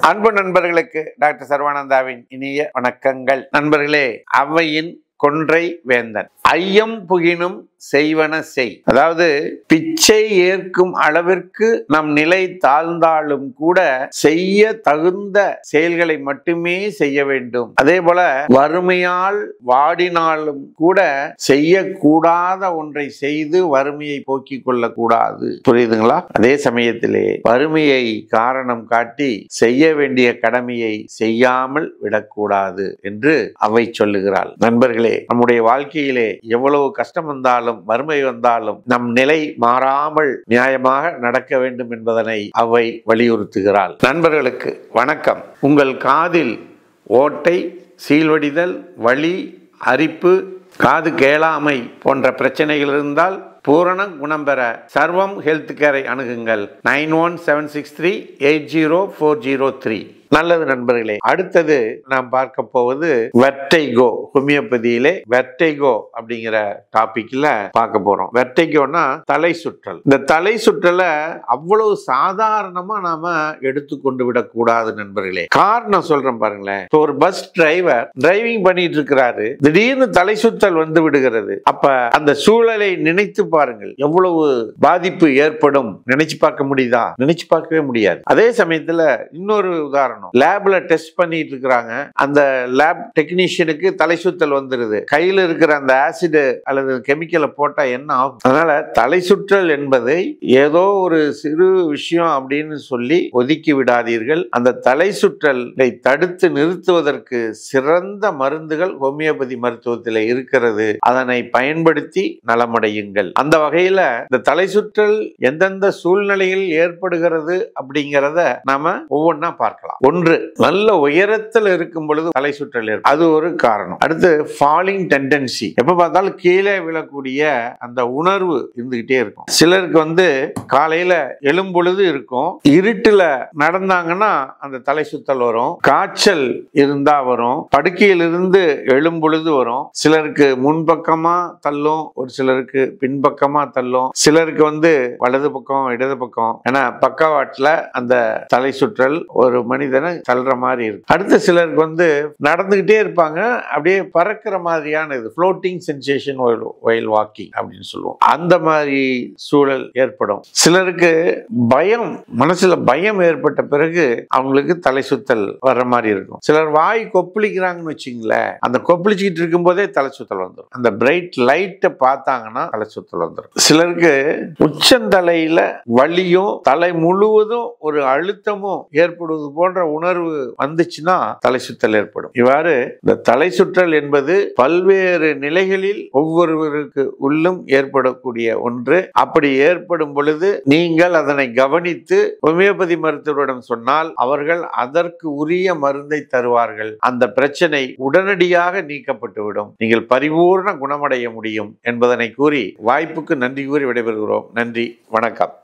அன்பு நண்பர்களுக்கு டாக்டர் சர்வானந்தாவின் இனிய வணக்கங்கள். நண்பர்களே, அவையின் கொன்றை வேந்தன் ஐயம் புகினும் செய்வன செய். அதாவது பிச்சை ஏற்கும் அளவிற்கு நம் நிலை தாழ்ந்தாலும் கூட செய்ய தகுந்த செயல்களை மட்டுமே செய்ய வேண்டும். அதே போல வறுமையால் வாடினாலும் கூட செய்யக்கூடாத ஒன்றை செய்து வறுமையை போக்கிக் கொள்ளக்கூடாது. புரியுதுங்களா? அதே சமயத்திலே வறுமையை காரணம் காட்டி செய்ய வேண்டிய கடமையை செய்யாமல் விடக்கூடாது என்று அவை சொல்லுகிறாள். நண்பர்களே, நம்முடைய வாழ்க்கையிலே எவ்வளவு கஷ்டம் வந்தாலும் வறுமை வந்தாலும் நம் நிலை மாறாமல் நியாயமாக நடக்க வேண்டும் என்பதனை அவை வலியுறுத்துகிறாள். நண்பர்களுக்கு வணக்கம். உங்கள் காதில் ஓட்டை, சீழ்வடிதல், வலி, அரிப்பு, காது கேளாமை போன்ற பிரச்சனைகள் இருந்தால் பூரண குணம் பெற சர்வம் ஹெல்த் கேரை அணுகுங்கள். 9176380403. நல்லது நண்பர்களே, அடுத்தது நாம் பார்க்க போவது வெர்டைகோ. ஹோமியோபதியிலே வெர்டைகோ அப்படிங்கிற டாபிக்ல பார்க்க போறோம். வெர்டைகோனா தலை சுற்றல். இந்த தலை சுற்றலை அவ்வளவு சாதாரணமா நாம எடுத்துக்கொண்டு விடக்கூடாது நண்பர்களே. காரணம் சொல்றேன் பாருங்களேன். ஒரு பஸ் டிரைவர் டிரைவிங் பண்ணிட்டு இருக்கிறாரு, திடீர்னு தலை சுற்றல் வந்து விடுகிறது. அப்ப அந்த சூழலை நினைத்து பாருங்கள், எவ்வளவு பாதிப்பு ஏற்படும். நினைச்சு பார்க்க முடியுதா? நினைச்சு பார்க்கவே முடியாது. அதே சமயத்துல இன்னொரு உதாரணம், லேப்ல டெஸ்ட் பண்ணிட்டு இருக்காங்க. அந்த லேப் டெக்னீஷியனுக்கு தலை சுற்றல் வந்துருது. கையில இருக்கிற அந்த ஆசிட் அல்லது கெமிக்கலை போட்டா என்ன ஆகும்? அதனால தலை சுற்றல் என்பதை ஏதோ ஒரு சிறு விஷயம் அப்படின்னு சொல்லி ஒதுக்கி விடாதீர்கள். அந்த தலை சுற்றலை தடுத்து நிறுத்துவதற்கு சிறந்த மருந்துகள் ஹோமியோபதி மருத்துவத்தில் இருக்கிறது. அதனை பயன்படுத்தி நலமடையுங்கள். அந்த வகையில இந்த தலை சுற்றல் எந்தெந்த சூழ்நிலையில் ஏற்படுகிறது அப்படிங்கிறத நாம ஒவ்வொன்னா பார்க்கலாம். ஒன்று, நல்ல உயரத்தில் இருக்கும் பொழுது தலை சுற்றல் ஏற்படும். அது ஒரு காரணம். அடுத்து ஃபாலிங் டெண்டன்சி. எப்ப பார்த்தாலும் கீழே விழக்கூடிய அந்த உணர்வு இருந்துகிட்டே இருக்கும். சிலருக்கு காலையில எழும்பொழுது இருக்கும், இருட்டுல நடந்தாங்கன்னா அந்த தலை சுற்றல் வரும். காய்ச்சல் இருந்தா வரும், படுக்கையிலிருந்து எழும்பொழுது வரும். சிலருக்கு முன்பக்கமா தள்ளும், ஒரு சிலருக்கு பின்பக்கமா தள்ளும், சிலருக்கு வலது பக்கம் இடது பக்கம். ஏன்னா பக்கவாட்டுல அந்த தலை சுற்றல் ஒரு மனிதனை தள்ளுற மாதிரி இருக்கு. அடுத்த சிலருக்கு நடந்துகிட்டே இருப்பாங்க, அப்படியே பறக்கிற மாதிரியான இது ஃப்ளோட்டிங் சென்சேஷன் while walking அப்படின்னு சொல்லுவோம். அந்த மாதிரி சூழல் ஏற்படும். சிலருக்கு பயம், மனசுல பயம் ஏற்பட்ட பிறகு அவங்களுக்கு தலை சுத்தல் வர்ற மாதிரி இருக்கும். சிலர் வாய் கொப்பளிக்கிறாங்கன்னு வச்சுங்களேன், அந்த கொப்பளிச்சுக்கிட்டு இருக்கும் போதே தலை சுத்தல் வந்துடும். அந்த பிரைட் லைட்டை பார்த்தாங்கன்னா தலை சுத்தல் வந்துடும். சிலருக்கு உச்சந்தலையில வலியும் தலை முழுவதும் ஒரு அழுத்தமும் ஏற்படுவது போன்ற உணர்வு வந்துச்சுன்னா தலை சுற்றல் ஏற்படும். இவ்வாறு இந்த தலை சுற்றல் என்பது பல்வேறு நிலைகளில் ஒவ்வொருவருக்கு உள்ளும் ஏற்படக்கூடிய ஒன்று. அப்படி ஏற்படும் பொழுது நீங்கள் அதனை கவனித்து ஹோமியோபதி மருத்துவரிடம் சொன்னால் அவர்கள் அதற்கு உரிய மருந்தை தருவார்கள். அந்த பிரச்சனை உடனடியாக நீக்கப்பட்டுவிடும். நீங்கள் பரிபூர்ண குணமடைய முடியும் என்பதனை கூறி வாய்ப்புக்கு நன்றி கூறி விடைபெறுகிறோம். நன்றி, வணக்கம்.